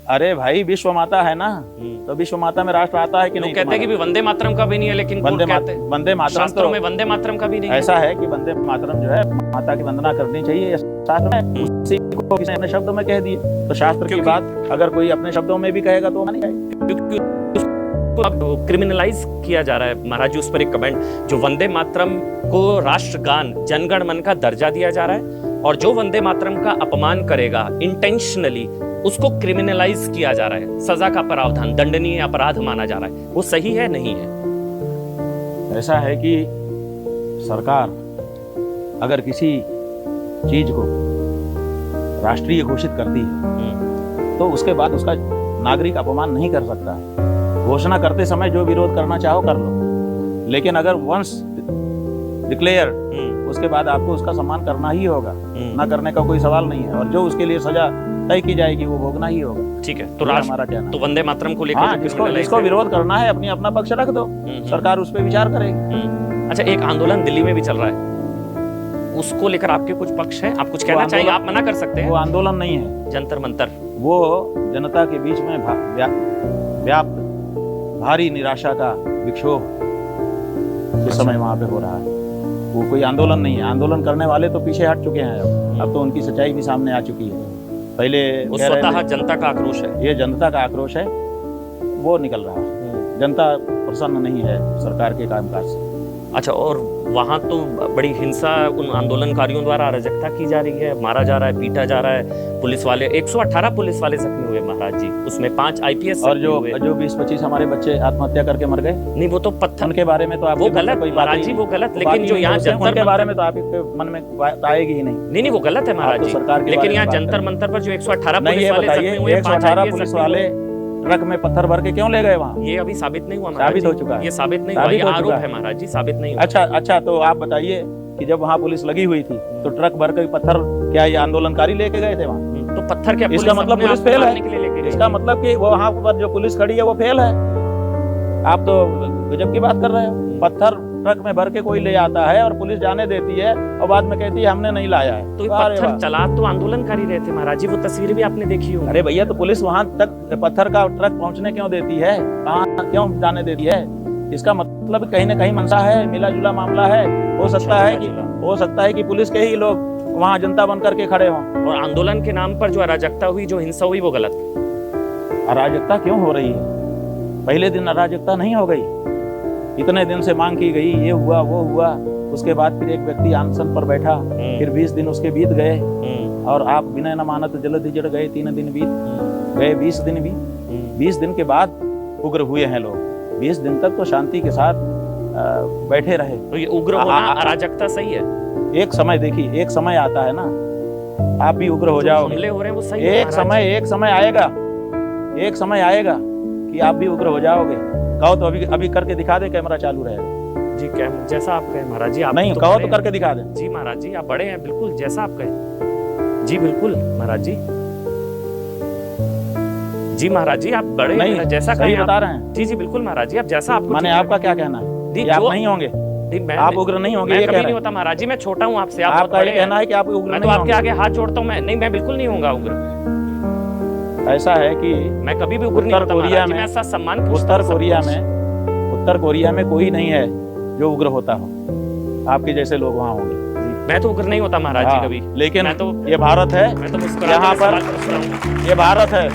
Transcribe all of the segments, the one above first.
अरे भाई विश्व माता है ना, तो विश्व माता में राष्ट्र आता है कि नहीं? कहते हैं कि भी वंदे मातरम का भी नहीं है, लेकिन वंदे वंदे मातरम शास्त्रों तो में वंदे मातरम का भी नहीं है। ऐसा है कि वंदे मातरम जो है माता की वंदना करनी चाहिए शास्त्र में, उसी को किसी अपने शब्दों में कह दिए, तो शास्त्र की बात अगर कोई अपने शब्दों में भी कहेगा तो मानी जाएगी। अब क्रिमिनलाइज किया जा रहा है महाराज जी, उस पर एक कमेंट, जो वंदे मातरम को राष्ट्रगान जनगण मन का दर्जा दिया जा रहा है, और जो वंदे मातरम का अपमान करेगा इंटेंशनली उसको क्रिमिनलाइज किया जा रहा है, सजा का प्रावधान, दंडनीय अपराध माना जा रहा है। वो सही है नहीं है? ऐसा है कि सरकार अगर किसी चीज को राष्ट्रीय घोषित करती है तो उसके बाद उसका नागरिक अपमान नहीं कर सकता है। घोषणा करते समय जो विरोध करना चाहो कर लो, लेकिन अगर वंस डिक्लेयर उसके बाद आपको उसका सम्मान करना ही होगा, ना करने का कोई सवाल नहीं है, और जो उसके लिए सजा तय की जाएगी वो भोगना ही होगा। ठीक है, तो हमारा कहना तो वंदे मातरम को लेकर हाँ, जिसको विरोध करना है अपना पक्ष रख दो, सरकार उस पर विचार करेगी। अच्छा, एक आंदोलन दिल्ली में भी चल रहा है, उसको लेकर आपके कुछ पक्ष हैं, आप कुछ कहना चाहेंगे? आप मना कर सकते हैं। वो आंदोलन नहीं है, जंतर मंतर, वो जनता के बीच में व्याप्त भारी निराशा का विक्षोभ इस समय वहां पे हो रहा है। वो कोई आंदोलन नहीं है। आंदोलन करने वाले तो पीछे हट चुके हैं, अब तो उनकी सच्चाई भी सामने आ चुकी है। पहले स्वतः जनता का आक्रोश है, ये जनता का आक्रोश है, वो निकल रहा है। जनता प्रसन्न नहीं है सरकार के कामकाज से। अच्छा, और वहां तो बड़ी हिंसा उन आंदोलनकारियों द्वारा अराजकता की जा रही है, मारा जा रहा है, पीटा जा रहा है, पुलिस वाले 118 पुलिस वाले जख्मी हुए महाराज जी, उसमें 5 IPS और जो 20-25 हमारे बच्चे आत्महत्या करके मर गए। नहीं, वो तो पत्थर के बारे में तो आप वो गलत महाराज जी, वो गलत, लेकिन जो यहाँ जंतर के बारे में तो आपके मन में आएगी ही नहीं। नहीं, वो गलत है महाराज जी, सरकार, लेकिन यहाँ जंतर मंतर पर जो 118 पुलिस वाले जख्मी हुए, 118 पुलिस वाले ट्रक में पत्थर भर के क्यों ले गए वहाँ? ये अभी साबित नहीं हुआ, साबित हो चुका है, ये साबित नहीं हुआ, ये आरोप है महाराज जी, साबित नहीं हुआ। अच्छा, तो आप बताइए कि जब वहाँ पुलिस लगी हुई थी तो ट्रक भर के पत्थर क्या ये आंदोलनकारी लेके गए थे वहाँ? तो पत्थर क्या, इसका मतलब पुलिस फेल है? इसका मतलब कि वो वहाँ पर जो पुलिस खड़ी है वो फेल है? आप तो गजब की बात कर रहे हो। पत्थर ट्रक में भर के कोई ले आता है और पुलिस जाने देती है और बाद में कहती है हमने नहीं लाया है। तो पत्थर चला तो आंदोलनकारी रहे थे महाराज जी, वो तस्वीर भी आपने देखी होगी। अरे भैया, तो पुलिस वहां तक पत्थर का ट्रक पहुंचने क्यों देती है? कहां क्यों जाने देती है? इसका मतलब कहीं ना कहीं मंशा है, मिला जुला मामला है। हो सकता है कि पुलिस के ही लोग वहां जनता बन करके खड़े हों। और आंदोलन के नाम पर जो अराजकता हुई, जो हिंसा हुई, वो गलत। अराजकता क्यों हो रही है? पहले दिन अराजकता नहीं हो गई? इतने दिन से मांग की गई, ये हुआ वो हुआ, उसके बाद फिर एक व्यक्ति अनशन पर बैठा, फिर 20 दिन उसके बीत गए और आप बिना जमानत जल्द ही जड़ गए। 3 दिन बीत गए, 20 दिन भी, 20 दिन के बाद उग्र हुए हैं लोग। 20 दिन तक तो शांति के साथ बैठे रहे। तो ये उग्र होना, अराजकता सही है? एक समय देखिए, एक समय आता है ना, आप भी उग्र हो जाओगे। हमले हो रहे हैं वो सही है, एक समय आएगा कि आप भी उग्र हो जाओगे। कहो तो अभी करके दिखा दे, कैमरा चालू रहेगा जी। जैसा आप कहें महाराज जी। आप नहीं कहो तो करके दिखा दे जी महाराज जी, आप बड़े हैं, बिल्कुल जैसा आप कहें जी, बिल्कुल महाराज जी। जी महाराज जी, आप बड़े हैं, जैसा सही बता रहे हैं। जी बिल्कुल महाराज जी, आप जैसा आपको। माने आपका क्या कहना है? आप नहीं होंगे, आप उग्र नहीं होंगे? मैं कभी नहीं होता महाराज जी, मैं छोटा हूँ आपसे। आपका ये कहना है कि आप उग्र? मैं तो आपके आगे हाथ जोड़ता हूँ। मैं बिल्कुल नहीं होऊंगा उग्र। ऐसा है कि मैं कभी भी उग्र नहीं होता महाराज जी, मैं ऐसा सम्मान। उत्तर कोरिया में कोई नहीं है जो उग्र होता हो। आपके जैसे लोग वहाँ होंगे। मैं तो उग्र नहीं होता महाराज जी कभी। लेकिन ये भारत है, मैं तो यहाँ पर ये भारत है,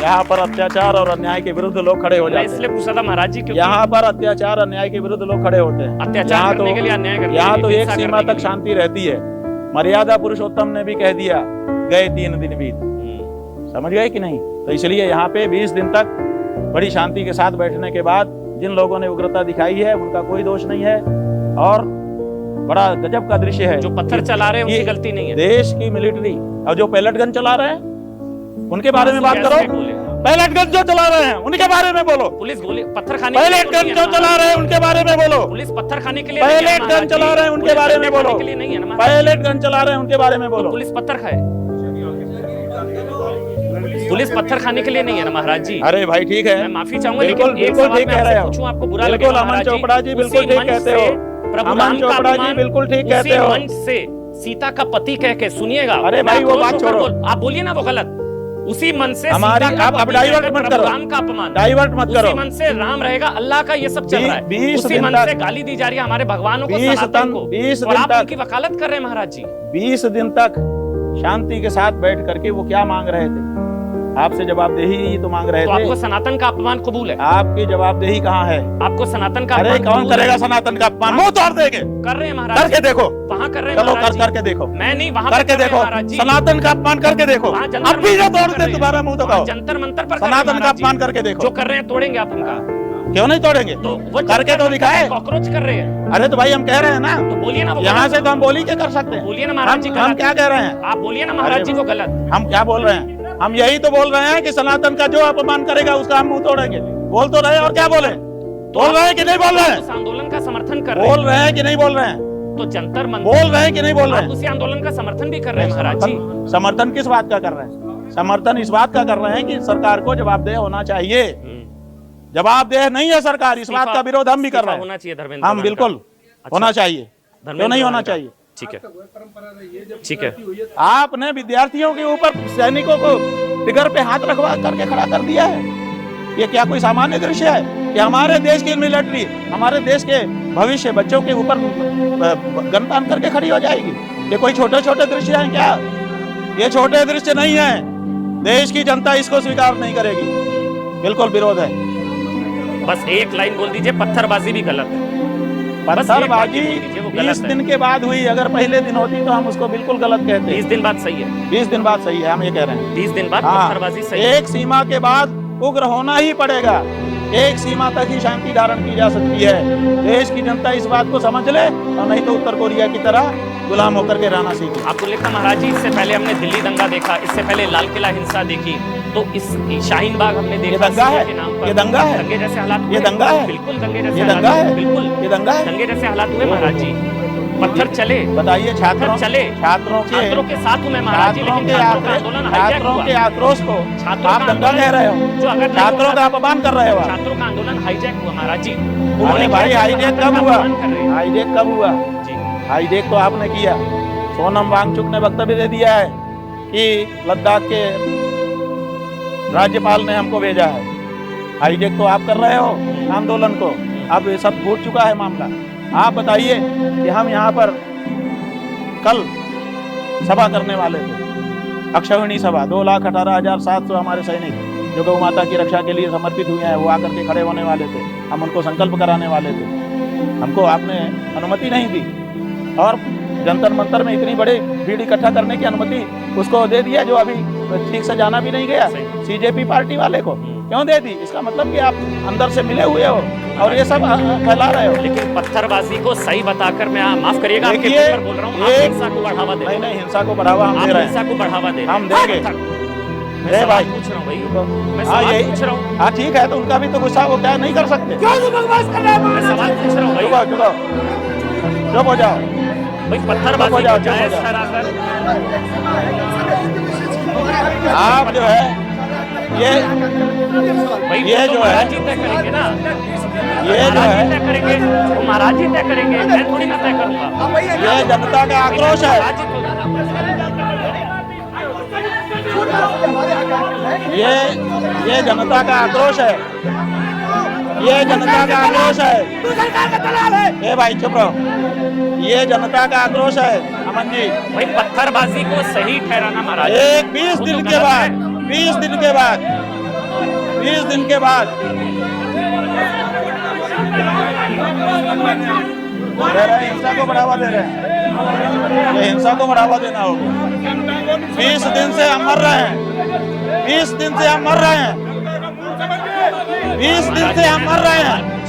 यहाँ पर अत्याचार और अन्याय के विरुद्ध लोग खड़े हो जाते हैं। इसलिए पूछा था महाराज जी, क्योंकि यहाँ पर अत्याचार अन्याय के विरुद्ध लोग खड़े होते हैं। अत्याचार करने के लिए, अन्याय करने के लिए, यहाँ तो एक सीमा तक शांति रहती है। मर्यादा पुरुषोत्तम ने भी कह दिया, गए 3 दिन बीत। समझ गए कि नहीं? तो इसलिए यहाँ पे 20 दिन तक बड़ी शांति के साथ बैठने के बाद जिन लोगों ने उग्रता दिखाई है उनका कोई दोष नहीं है। और बड़ा गजब का दृश्य है, जो पत्थर चला रहे हैं उनकी गलती नहीं है। देश की मिलिट्री और जो पैलेट गन चला रहे हैं उनके बारे में बात करो। पैलेट गन जो चला रहे हैं उनके बारे में बोलो। पुलिस गोली पत्थर खाने, पैलेट गन जो चला रहे हैं उनके बारे में बोलो। पुलिस पत्थर खाने के लिए, पैलेट गन चला रहे हैं उनके बारे में बोलो। पैलेट गन चला रहे हैं उनके बारे में बोलो। पुलिस पत्थर खाए, पुलिस पत्थर खाने के लिए नहीं है ना महाराज जी। अरे भाई ठीक है, मैं माफी चाहूंगा, बिल्कुल बिल्कुल ठीक कह रहे हो। पूछूं आपको बुरा लगे? बिल्कुल अमन चोपड़ा जी बिल्कुल ठीक कहते हो। अमन चोपड़ा जी बिल्कुल ठीक कहते हो। मंच से सीता का पति कह के सुनिएगा। अरे भाई वो बात छोड़ो, आप बोलिए ना वो गलत। उसी मन से हमारी सीता का आप पति डाइवर्ट रहकर मत प्रभु करो, राम का अपमान, डाइवर्ट मत करो। उसी मन से राम रहेगा अल्लाह का, ये सब चल रहा है। 20 उसी दिन मन तक- से गाली दी जा रही है हमारे भगवानों को, 20 सनातन को, 20 और दिन आप तक- उनकी वकालत कर रहे हैं महाराज जी। 20 दिन तक शांति के साथ बैठ करके वो क्या मांग रहे थे? आपसे जवाबदेही तो मांग रहे तो आपको थे। सनातन का अपमान कबूल है? आपकी जवाबदेही कहाँ है? आपको सनातन का अरे अपमान कौन कबूल है? करेगा सनातन का अपमान? मुंह तोड़ देंगे। कर रहे हैं महाराज करके जी। देखो, वहाँ कर रहे हैं चलो महाराज जी। करके देखो, मैं नहीं, वहाँ पे करके कर रहे हैं देखो, महाराज जी। सनातन का अपमान करके देखो। वहाँ जंतर अब भी जो मंतर तोड़ कर दे रहे दोबारा हैं। मुंह तो वहाँ कहो। जंतर मंतर पर कर रहे हैं सनातन का महाराज जी। अपमान करके देखो। जो कर रहे हैं तोड़ेंगे आप उनका, क्यों नहीं तोड़ेंगे? तो वो करके जंतर तो दिखाए। कॉकरोच कर रहे हैं। अरे तो भाई हम कह रहे हैं ना, तो बोलिए ना, वो यहाँ गलत से तो हम बोली के कर सकते हैं। बोलिए ना महाराज जी, हम गलत क्या कह रहे हैं? आप बोलिए ना महाराज जी को गलत। हम क्या बोल रहे हैं? हम यही तो बोल रहे हैं कि सनातन का जो अपमान करेगा उसका हम मुंह तोड़ेंगे। बोल तो रहे, और क्या बोले? बोल रहे हैं कि नहीं बोल रहे हैं? उस आंदोलन का समर्थन कर रहे बोल हैं, रहे हैं कि नहीं बोल रहे हैं? तो जंतर मंतर बोल रहे हैं कि नहीं बोल रहे आप हैं? उसी आंदोलन का समर्थन भी कर रहे हैं महाराज जी। समर्थन किस बात का कर रहे हैं? समर्थन इस बात का कर रहे हैं कि सरकार को जवाबदेह होना चाहिए। जवाबदेह नहीं है सरकार, इस बात का विरोध हम भी कर रहे हैं। होना चाहिए धर्मेंद्र हम प्रधान बिल्कुल का। होना चाहिए, धर्मेंद्र क्यों नहीं होना प्रधान का। चाहिए? ठीक है, ठीक है। आपने विद्यार्थियों के ऊपर सैनिकों को फिगर पे हाथ रखवा करके खड़ा कर दिया है। ये क्या कोई सामान्य दृश्य है कि हमारे देश की मिलिट्री हमारे देश के भविष्य बच्चों के ऊपर गन तान करके खड़ी हो जाएगी? ये कोई छोटे छोटे दृश्य हैं क्या? ये छोटे दृश्य नहीं है। देश की जनता इसको स्वीकार नहीं करेगी, बिल्कुल विरोध है। बस एक लाइन बोल दीजिए, पत्थरबाजी भी गलत है। पत्थरबाजी बोल दीजिए, वो 20 गलत है। दिन के बाद हुई, अगर पहले दिन होती तो हम उसको बिल्कुल गलत कहते। 20 दिन बाद सही है, 20 दिन बाद सही है, हम ये कह रहे हैं। 20 दिन बाद हाँ, पत्थरबाजी सही है। एक सीमा के बाद उग्र होना ही पड़ेगा। एक सीमा तक ही शांति धारण की जा सकती है। देश की जनता इस बात को समझ ले, और नहीं तो उत्तर कोरिया की तरह गुलाम होकर के रहना सीखे। आपको लिखा महाराज जी, इससे पहले हमने दिल्ली दंगा देखा, इससे पहले लाल किला हिंसा देखी, तो इस शाहीन बाग हमने देखा। ये दंगा है? के नाम पर ये दंगा है? दंगे जैसे हालात ये हुए। दंगा है? बिल्कुल दंगे जैसे ये हालात दंगा हुए, है? बिल्कुल ये दंगा है? दंगे जैसे हालात हुए महाराज जी। पत्थर चले, बताइए, छात्रों चले, छात्रों के साथ हूँ मैं महाराज जी, छात्रों लेकिन के छात्रों का आंदोलन हाईजैक छात्रों हुआ। के आक्रोश को छात्रों आप का दंगा आंदोलन कह रहे हो, जो अगर नहीं छात्रों होता- का अपमान कर रहे हो आप। छात्रों का आंदोलन हाईजैक हुआ महाराज जी। अरे उन्होंने भाई, कहा कि हाईजैक सनातन कब का हुआ? अपमान कर रहे हैं। हाईजैक कब हुआ? जी, हाईजैक तो आपने किया। सोनम वांगचुक ने वक्तव्य दे दिया है कि लद्दाख के राज्यपाल ने हमको भेजा है। हाईजैक तो आप कर रहे हो आंदोलन को। अब ये सब फूट चुका है मामला। आप बताइए कि हम यहाँ पर कल सभा करने वाले थे, अक्षौहिणी सभा। 2,18,700 हमारे सैनिक जो गौ माता की रक्षा के लिए समर्पित हुए हैं, वो आकर के खड़े होने वाले थे। हम उनको संकल्प कराने वाले थे, हमको आपने अनुमति नहीं दी, और जंतर मंतर में इतनी बड़ी भीड़ इकट्ठा करने की अनुमति उसको दे दिया जो अभी ठीक से जाना भी नहीं गया, सीजेपी पार्टी वाले को क्यों दे दी? इसका मतलब कि आप अंदर से मिले हुए हो और ये सब फैला रहे हो। लेकिन पत्थरबाजी को सही बताकर मैं, माफ करिएगा, आपके देखिए, ऊपर बोल रहा हूँ, आप एक- हिंसा को बढ़ावा दे रहे नहीं हैं। नहीं, हिंसा को बढ़ावा हम आप दे रहे हिंसा हैं, को बढ़ावा दे रहे हैं। हम देंगे। मैं दे सवाल भाई। पूछ रहा हूँ भाई, मैं हाँ, सवाल यही- पूछ रहा हूँ, हाँ ठीक है, तो उनका भी तो गुस्सा वो क्या नहीं कर सकते? मैं सवाल पूछ रहा हूँ भाई। चुप चुप चुप हो जाओ। भाई पत्थरबाजी चुप हो जाओ, को चुप हो जायज जाओ। ठहराकर आप जो है ये भाई ये वो तो जो महाराज है जी तय करेंगे ना, ये जो महाराज जी है तय करेंगे, वो महाराज जी तय करेंगे, मैं थोड़ी ना तय करूंगा। ये जनता का आक्रोश है। महाराज जी ये जनता का आक्रोश है। ये जनता का आक्रोश है। ए भाई चुप रहो। ये जनता का आक्रोश है अमन जी। भाई पत्थरबाजी को सही ठहराना महाराज जी। एक 20 वो दिन तो के गलत बाद है। 20 दिन के बाद 20 दिन के बाद दे रहे हैं, हिंसा को बढ़ावा दे रहे हैं। ये हिंसा को बढ़ावा देना होगा। 20 दिन से हम मर रहे हैं। 20 दिन से हम मर रहे हैं। 20 दिन से हम मर रहे हैं।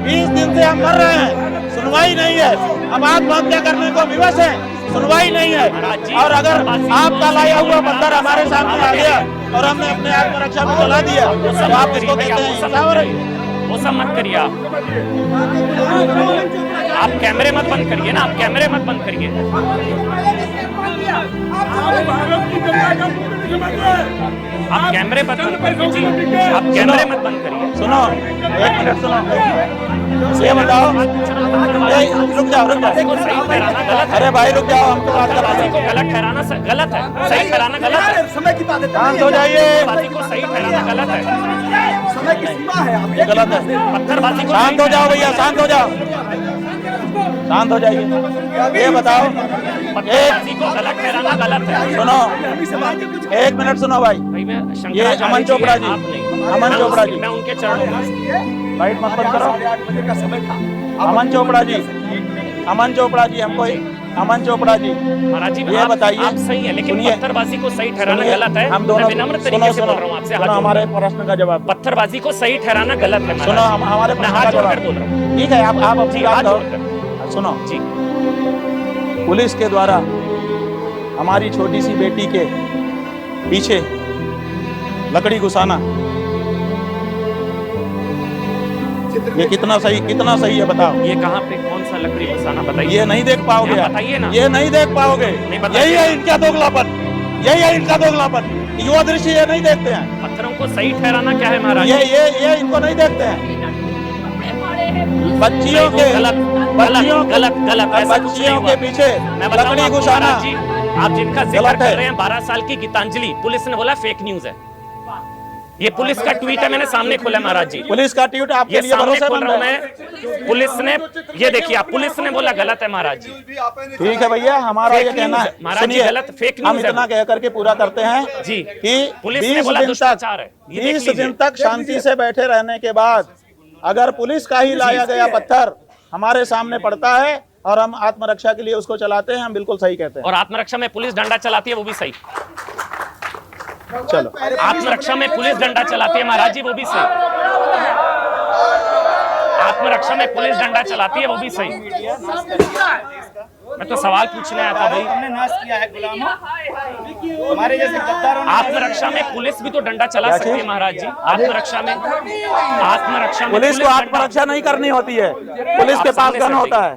20 दिन से हम मर रहे हैं। सुनवाई नहीं है। हम आत्महत्या करने को विवश हैं, सुनवाई नहीं है। और अगर आपका लाया हुआ पत्थर हमारे सामने आ गया और हमने अपने आत्मरक्षा में जला दिया तो आप इसको कहते हैं हिंसा हो रही है? वो सब मत करिए आप कैमरे मत बंद करिए ना, आप कैमरे मत बंद करिए। आप कैमरे मत बंद करिए जी, आप कैमरे मत बंद करिए। सुनो, 1 मिनट सुनो, ये बताओ, रुक जाओ। को सही ठहराना गलत है। अरे भाई रुक जाओ, हमको बात करा पत्थरबाजी को गलत ठहराना गलत है, सही ठहराना गलत है। समय की बात है, शांत हो जाइए, पत्थरबाजी को सही ठहराना गलत है, समय की सीमा है। आप एक गलत है। पत्थरबाजी को शांत हो जाओ भैया, शांत हो जाओ, शांत हो जाइए। ये बताओ, पत्थरबाजी को गलत ठहराना गलत है। सुनो, 1 मिनट सुनो भाई। भाई मैं ये शंकराचार्य अमन चोपड़ा जी, आप नहीं। अमन चोपड़ा जी, मैं उनके चरणों में फाइट मत बंद करो। 8 बजे का समय था। अमन चोपड़ा जी, अमन चोपड़ा जी, हमको अमन चोपड़ा जी, महाराज जी ये बताइए। आप सही है, लेकिन सुनिए, पत्थरबाजी को सही ठहराना सुनिए, गलत है। हम मैं दोनों विनम्र सुनो, तरीके से सुनो, बोल रहा हूँ आपसे, सुनो, हाथ हमारे जोड़ प्रश्न का जवाब दो। पत्थरबाजी को सही ठहराना गलत है। सुनो, हमारे मैं प्रश्न का हाथ जोड़कर जवाब बोल रहा हूँ ठीक है, आप अपनी जी, बात हाथ करो। जोड़कर सुनो, जी। पुलिस के द्वारा हमारी छोटी सी बेटी के पीछे लकड़ी घुसाना, ये कितना सही है बताओ। ये कहाँ पे कौन सा लकड़ी घुसाना बताइए। ये नहीं देख पाओगे यहाँ आप। बताइए ना। ये नहीं देख पाओगे। नहीं बताइए। यही है इनका दोगलापन, यही है इनका दोगलापन। युवा दृष्टि ये नहीं देखते हैं, पत्थरों को सही ठहराना क्या है महाराज? ये इनको नहीं देखते हैं। बच्चियों के ऐसा कुछ नहीं बच्चियों हुआ। के पीछे मैं बताऊं लकड़ी आपको घुसाना महाराज जी, आप जिनका जिक्र गलत है। कर रहे हैं 12 साल की गीतांजलि, पुलिस ने बोला फेक न्यूज है। ये पुलिस का ट्वीट है, मैंने सामने खोला महाराज जी। पुलिस का ट्वीट आपके ये लिए सामने खोल भरोसेमंद रहा हूं है। मैं। पुलिस ने, ये देखिए आप, पुलिस ने बोला गलत है महाराज जी। ठीक है भैया, हमारा फेक ये कहना न्यूज़ है। है। महाराज जी, सुनिए, गलत फेक हम न्यूज़ है इतना वो। कह करके पूरा करते हैं जी। कि पुलिस ने 20 बोला दिन दुष्प्रचार है। ये देख 20 लीजिए। दिन तक शांति से बैठे रहने के बाद अगर पुलिस का ही लाया गया पत्थर हमारे सामने पड़ता है और हम आत्मरक्षा के लिए उसको चलाते हैं, हम बिल्कुल सही कहते हैं। और आत्मरक्षा में पुलिस डंडा चलाती है, वो भी सही। चलो, आत्मरक्षा में पुलिस डंडा चलाती है महाराज जी, वो भी सही। आत्मरक्षा में पुलिस डंडा चलाती है, वो भी सही। मैं तो सवाल पूछने आया था भाई। हमने नाश किया है गुलामों, हमारे जैसे गद्दारों ने। आत्मरक्षा में पुलिस भी तो डंडा चला क्या सकती है चीज? महाराज जी। आत्मरक्षा में पुलिस को आत्मरक्षा नहीं करनी होती है, पुलिस के पास गन होता है।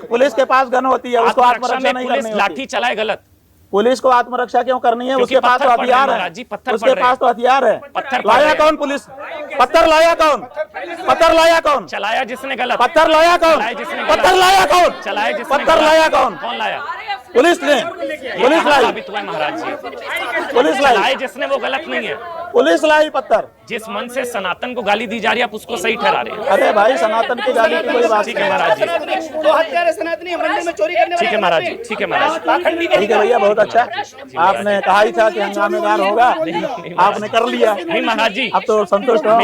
पुलिस के पास गन होती है, उसको आत्मरक्षा नहीं करनी होती। लाठी चलाए गलत। पुलिस को आत्मरक्षा क्यों करनी है? क्योंकि उसके पास तो पत्थर पड़ रहे हैं हथियार है, महाराज जी, पत्थर उसके पड़ रहे पास तो हथियार है। पत्थर पड़ लाया रहे हैं। कौन? पुलिस। पत्थर लाया कौन? पत्थर लाया कौन? चलाया जिसने गलत। पत्थर लाया कौन? चलाया जिसने गलत। पत्थर लाया कौन? चलाया जिसने पत्थर गलत। लाया कौन? कौन लाया? पुलिस ने। पुलिस लाई। साबित हुआ है महाराज जी। पुलिस लाई। चलाए जिसने, वो गलत नहीं है। पुलिस लाई पत्थर। जिस मन से सनातन को गाली दी जा रही है, आप उसको सही ठहरा रहे हैं। अरे भाई, सनातन की गाली की कोई बात ठीक नहीं है महाराज जी। तो हत्यारे सनातनी मंदिर में चोरी करने वाले। ठीक है महाराज जी, ठीक है महाराज जी। ठीक है भैया, बहुत अच्छा। आपने कहा ही था कि हंगामेदार होगा, आपने कर लिया। नहीं महाराज जी, अब तो संतुष्ट हो।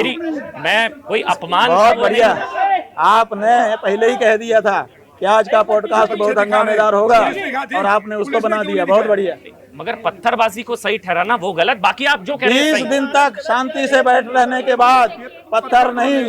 मैं कोई अपमान बहुत वो बढ़िया, नहीं। आपने पहले ही कह दिया था कि आज का पॉडकास्ट बहुत हंगामेदार होगा और आपने उसको बना दिया। बहुत बढ़िया। मगर पत्थरबाजी को सही ठहराना वो गलत। बाकी आप जो कह रहे हैं 20 सही। दिन तक शांति से बैठ रहने के बाद पत्थर नहीं,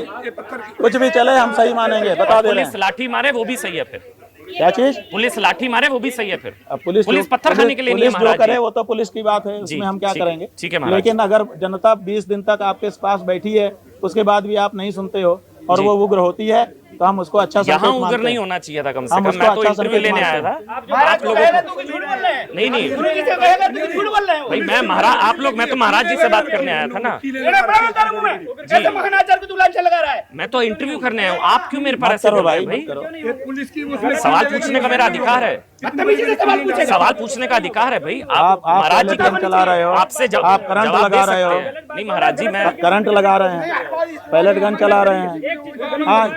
कुछ भी चले हम सही मानेंगे, बता दे रहे पुलिस हैं। लाठी मारे, वो भी सही है फिर। क्या चीज? पुलिस लाठी मारे, वो भी सही है फिर। अब पुलिस पत्थर खाने के लिए नहीं है पुलिस जो महाराज करे जी। वो तो पुलिस की बात है, जी, उसमें हम क्या ठीक है, करेंगे। ठीक है महाराज। लेकिन अगर जनता 20 दिन तक आपके पास बैठी है, उसके बाद भी आप नहीं सुनते हो और जी। वो उग्र होती है, तो हम उसको अच्छा यहाँ संकेत उग्र मानते नहीं हैं। होना चाहिए था कम से हम कम। उसको मैं तो अच्छा इंटरव्यू संकेत लेने आया मानते था। महाराज आप लोगों को झूठ बोल रहे हैं। नहीं नहीं किसे कहेगा तो झूठ बोल रहे हो। भाई, मैं महाराज, आप लोग, मैं तो महाराज जी से बात करने आया था ना। बड़ा बता मुंह में कैसे महानाचार को तू लांछन लगा रहा है। मैं तो इंटरव्यू करने आया हूँ, आप क्यों मेरे पर ऐसे करो बोल रहे भाई, हैं करो। भाई? सवाल पूछने का मेरा अधिकार है। बदतमीजी से सवाल पूछेगा। सवाल पूछने का अधिकार है भाई। आप महाराज पहले जी गन चला रहे हो, आपसे आप करंट जवाब लगा दे रहे हो। सकते हैं। नहीं महाराज जी, मैं करंट लगा रहे हैं, पैलेट गन चला रहे हैं। हाँ,